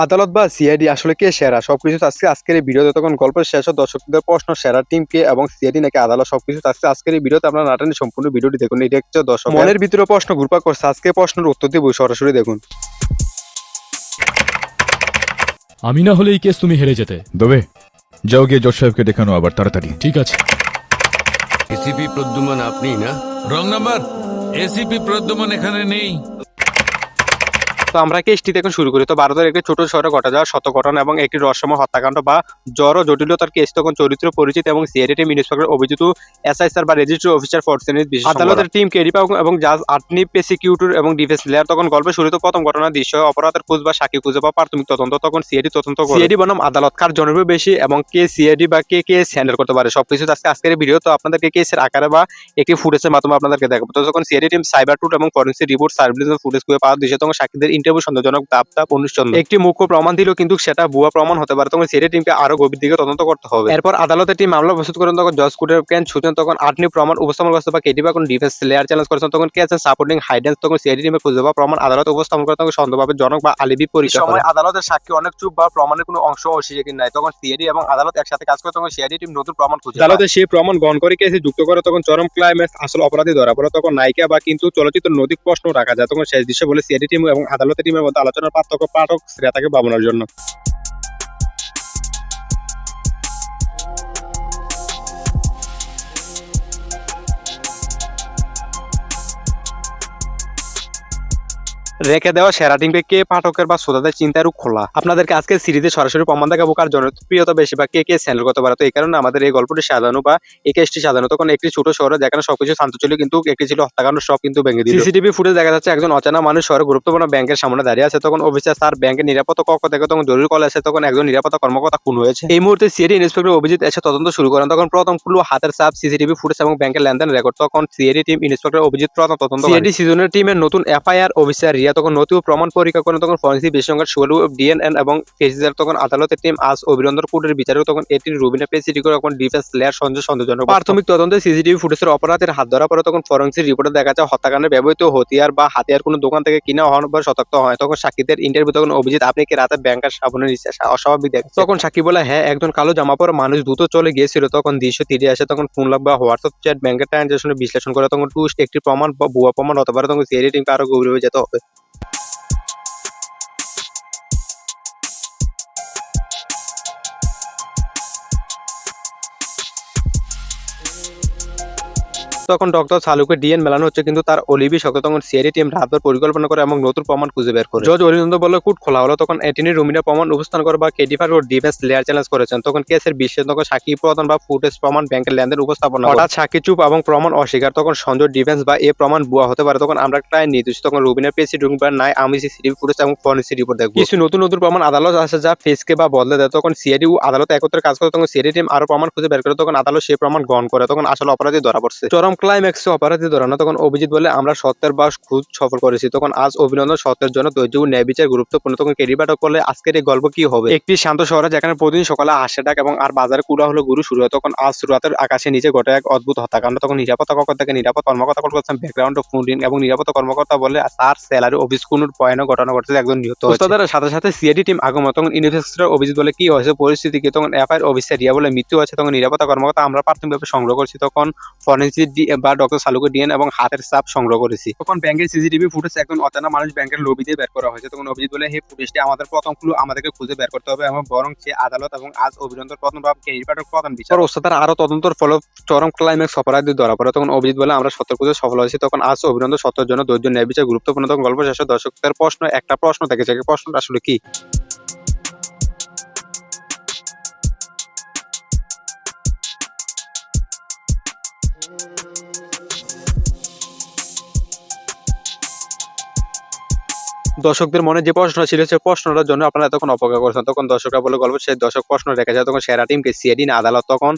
আদালত বা সিআইডি আসলে কে সেরা সবকিছু থাকছে আজকের এই ভিডিওতে। তখন গল্পের শেষে দর্শকদের প্রশ্ন, সেরা টিম কে এবং সিআইডি নাকি আদালত, সবকিছু থাকছে আজকের এই ভিডিওতে। আপনারা নাটানি সম্পূর্ণ ভিডিওটি দেখুন। এটা হচ্ছে দর্শক মনের ভিতরে প্রশ্ন ঘুরপাক করছে, আজকে প্রশ্নের উত্তর দিব, সরাসরি দেখুন। আমি না হলে এই কেস তুমি হেরে যেতে। দবে যাও গিয়ে জজ সাহেবকে দেখানো আবার তাড়াতাড়ি। ঠিক আছে। এসিপি প্রদ্যুমান আপনি না? Wrong number. এসিপি প্রদ্যুমান এখানে নেই। তো আমরা কেসটি এখন শুরু করি। তো ভারতের একটি ছোট শহরে ঘটে যাওয়া শত ঘটনা এবং একটি রহস্যময় হত্যাকাণ্ড বা জড় জটিলতার কেস। তখন চরিত্র পরিচিত এবং সিআইডি টিম ইন্সপেক্টর অভিযুক্ত এসআই স্যার বা রেজিস্ট্রি অফিসার ফোর্সেনিস বিশেষ আদালতের টিম কেডিপা এবং জাজ আটনি প্রসিকিউটর এবং ডিফেন্স লেয়ার। তখন গল্পের শুরুতে প্রথম ঘটনার দৃশ্য, অপরাধের খোঁজ বা সাক্ষী খুঁজে পাওয়া, প্রাথমিক তদন্ত। তখন সিআইডি তদন্ত করে। সিআইডি বনাম আদালত, কার জনপ্রিয় বেশি এবং কে সিআইডি বা কে কেস হ্যান্ডেল করতে পারে, সবকিছু আজকের ভিডিও। তো আপনাদেরকে কেসের আকারে বা একটি ফুটেজের মাধ্যমে আপনাদেরকে দেখাবো। তো যখন সিআইডি টিম সাইবার টুট এবং ফরেন্সিক রিপোর্ট সার্ভিলেন্স ফুটেজ খুঁজে পাওয়ার দৃশ্য, তখন সাক্ষীদের ইন্টারভিউ সন্দেহজনক অনুষ্ঠিত একটি মুখ্য প্রমাণ দিল, কিন্তু সেটা ভুয়া প্রমাণ হতে পারে। তখন সিআইডি টিমকে আরো গভীর দিকে তদন্ত করতে হবে। এরপর আদালতের টিম মামলা প্রস্তুত করেন। তখন জজ কোর্টের ক্যান ছুটেন। তখন আটনি প্রমাণ উপস্থাপন করতে বা কেডিপা কোন ডিফেন্স লেয়ার চ্যালেঞ্জ করেছেন। তখন কেস সাপোর্টিং হাইডেন্স। তখন সিআইডি টিমের খুঁজে পাওয়া প্রমাণ আদালত উপস্থাপন করে। তখন সন্দেহভাবে জনক বা আলিবি পরীক্ষা সময় আদালতের সাক্ষী অনেক চুপ বা প্রমাণের কোনো অংশ অস্বীকার নাই। তখন সিআইডি এবং আদালত একসাথে কাজ করে। তখন সিআইডি টিম নতুন প্রমাণ খুঁজে আদালতে সেই প্রমাণ গ্রহণ করে কেসে যুক্ত করে। তখন চরম ক্লাইম্যাক্স, আসল অপরাধী ধরা পড়ে। তখন নায়িকা বা কিন্তু চলচ্চিত্র নৈতিক প্রশ্ন রাখা যায়। তখন শেষ দৃশ্য বলে সিআইডি টিম এবং আদালতের টিমের মধ্যে আলোচনার পার্থক্য পাঠক শ্রেতাকে ভাবনার জন্য। রেখে দেওয়া সেরা টিমকে কে পাঠকের বা শ্রোতাদের চিন্তার খোলা। আপনাদেরকে আজকে সিরিজে সরাসরি প্রমাণ দেখাবো কার জনপ্রিয়তা বেশি বা কে কে হ্যান্ডেল করতে পারে। তো এই কারণে আমাদের এই গল্পটি সাজানো বা এই কেসটি সাজানো। তখন একটি ছোট শহরে যেখানে সবকিছু শান্ত ছিল, কিন্তু একটি ছিল হত্যাকাণ্ড, সব কিন্তু ভেঙে দিল। সিসিটিভি ফুটেজ দেখা যাচ্ছে একজন অচেনা মানুষ শহরে গুরুত্বপূর্ণ ব্যাংকের সামনে দাঁড়িয়ে আছে। তখন অফিসার স্যার ব্যাংকের নিরাপত্তা কক্ষ থেকে তখন জরুরি কল আসে। তখন একজন নিরাপত্তা কর্মকর্তা খুন হয়েছে। এই মুহূর্তে সিআইডি ইন্সপেক্টর অভিজিৎ এসে তদন্ত শুরু করেন। তখন প্রথম ক্লু হাতের ছাপ, সিসিটিভি ফুটেজ এবং ব্যাংকের লেনদেন রেকর্ড। তখন সিআইডি টিম ইন্সপেক্টর অভিজিৎ প্রথম তদন্ত। সিআইডি সিজনের টিমের নতুন এফআইআর অফিসার রিয়া তখন নতুন প্রমাণ পরীক্ষা করেন। তখন ফরেন্সিক বিশেষজ্ঞ সোলু ডিএনএন এবং ফেসিজার। তখন আদালতের টিম আজ অভিনন্দন কোর্টের বিচারক। তখন এটি রুবিনা পেসিটি করে। তখন ডিফেন্স লেয়ার সন্দেহজনক প্রাথমিক তদন্তে সিসিটিভি ফুটেজের অপরাধের হাত ধরা পড়ে। তখন ফরেন্সিক রিপোর্টে দেখা যায় হত্যাকাণ্ডে ব্যবহৃত হতিয়ার বা হাতিয়ার কোনো দোকান থেকে কিনা হওয়ার শতক্ত হয়। তখন সাক্ষীদের ইন্টারভিউ। তখন অভিজিৎ, আপনি কি রাতে ব্যাংকের সাবনের নিচে অস্বাভাবিক দেখেন? তখন সাক্ষী বলে, হ্যাঁ, একজন কালো জামা পরা মানুষ দ্রুত চলে গিয়েছিল। তখন দৃশ্য তীরে আসে। তখন ফোন লাভ বা হোয়াটসঅ্যাপ চ্যাট ব্যাংকের ট্রানজাকশনের বিশ্লেষণ করে। তখন টুইস্ট একটি প্রমাণ বা ভুয়া প্রমাণ হতে পারে। তখন সিআইডি টিমকে আরো গভীরভাবে যেতে হবে। তখন ডক্টর সালুকে ডিএন মেলানো হচ্ছে, কিন্তু তার অলিভি শক্ত। তখন সিআইডি টিম রাতভর পরিকল্পনা করে এবং নতুন প্রমাণ খুঁজে বের করে। জজ অরিন্দম বলে কুট খোলা হলো। তখন এটিনি রুমিনা প্রমাণ উপস্থান করে বা কেডিফার ও ডিফেন্স লেয়ার চ্যালেঞ্জ করেছেন। তখন কেসের বিশ্লেষণ, তখন সাক্ষী প্রদান বা ফুটেজ প্রমাণ ব্যাংকের লেনদেন উপস্থাপনা। হঠাৎ সাক্ষী চুপ এবং প্রমাণ অস্বীকার। তখন সঞ্জয় ডিফেন্স বা এ প্রমাণ ভুয়া হতে পারে। তখন আমরা প্রায় নির্দিষ্ট। তখন রুবিনা পেসি ঢুকবার নাই, আমি সিসিটিভি ফুটেজ এবং ফরেন্সিক রিপোর্ট দেখবো। কিছু নতুন প্রমাণ আদালত আসে যা ফেসকে বা বদলে দেয়। তখন সিআইডি ও আদালত একত্রে কাজ করে। তখন সিআইডি টিম আরো প্রমাণ খুঁজে বের করে। তখন আদালত সেই প্রমাণ গ্রহণ করে। তখন আসলে অপরাধী ধরা পড়ছে। চরম ক্লাইম্যাক্সে অপরাধী ধরানো। তখন অভিজিৎ বলে, আমরা সত্যের বাস খুঁজ সফল করেছি। তখন আজ অভিনন্দন, সত্যের জন্য ধৈর্য ও ন্যায় বিচার গুরুত্বপূর্ণ। তখন কেডিপাঠক বলে, আজকের এই গল্প কি হবে? একটি শান্ত শহরে যেখানে প্রতিদিন সকালে হাসে ডাক এবং আর বাজারে কুড়া হলো গুরু শুরু হয়। তখন আজ রাতের আকাশে নিচে ঘটে এক অদ্ভুত হত্যাকাণ্ড। তখন নিরাপত্তা কক্ষ থেকে নিরাপত্তা কর্মকর্তা কল করছেন ব্যাকগ্রাউন্ড ফোন রিং এবং নিরাপত্তা কর্মকর্তা বলে, তার স্যালারি অফিস কোন ভয়ানক ঘটনা ঘটেছে, একজন নিহত হয়েছে। তাদের সাথে সাথে সিআইডি টিম আগমন। তখন ইনভেস্টিগেটর অভিজিৎ বলে, কি হয়েছে পরিস্থিতি কি? তখন এফআইআর অফিসার রিয়া বলে, মৃত্যু হয়েছে। তখন নিরাপত্তা কর্মকর্তা, আমরা প্রাথমিকভাবে সংগ্রহ করছি। তখন ফরেন্সিক বা ডক্টর সালুকে ডিএন এবং হাতের ছাপ সংগ্রহ করেছি। তখন ব্যাংকের সিসিটিভি ফুটেজ একজন অচেনা মানুষ ব্যাংকের লবি দিয়ে বের করা হয়েছে। তখন অভিজিৎ বলে, হে, ফুটেজটি আমাদের প্রথম ক্লু, আমাদেরকে খুঁজে বের করতে হবে এবং বরং সে আদালত এবং আজ অভিনন্দন প্রথম ভাব কেডিপাঠক প্রধান বিচার ওস্তাদের আরো তদন্তের ফলে চরম ক্লাইম্যাক্স অপরাধী ধরা পড়ে। তখন অভিজিৎ বলে, আমরা সত্য খুঁজে সফল হয়েছি। তখন আজ অভিনন্দন, সত্যের জন্য ধৈর্য ন্যায় বিচার গুরুত্বপূর্ণ। তখন গল্প শেষে দর্শকদের প্রশ্ন, একটা প্রশ্ন থেকে যায়, প্রশ্নটা আসলে কি? দর্শকদের মনে যে প্রশ্নটা ছিল সেই প্রশ্নটার জন্য আপনারা এতক্ষণ অপেক্ষা করছেন। তখন দর্শকরা বলে গল্প সেই দর্শক প্রশ্ন রেখে যায়। তখন সেরা টিমকে সিআইডি না আদালত? তখন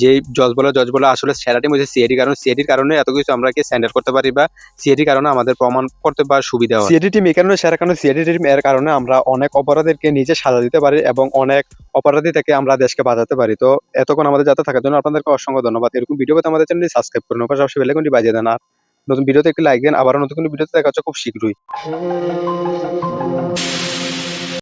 যে জজ বলে আসলে সেরা টিম হচ্ছে সিআইডি, কারণ সিআইডির কারণে এত কিছু আমরা কি স্ট্যান্ডার্ড করতে পারি বা সিআইডির কারণে আমাদের প্রমাণ করতে বা সুবিধা হয়। সিআইডি টিম এই কারণে সেরা, কারণ সিআইডি টিম এর কারণে আমরা অনেক অপরাধীকে নিজে সাজা দিতে পারি এবং অনেক অপরাধী থেকে আমরা দেশকে বাঁচাতে পারি। তো এতক্ষণ আমাদের যাতে থাকার জন্য আপনাদেরকে অসংখ্য ধন্যবাদ। এরকম ভিডিও পেতে আমাদের চ্যানেলটি সাবস্ক্রাইব করুন, পাশাপাশি বেল আইকনটি বাজিয়ে দেন। আর নতুন ভিডিওতে একটি লাইক দেন। আবার নতুন কোনো ভিডিওতে দেখা হচ্ছে খুব শীঘ্রই।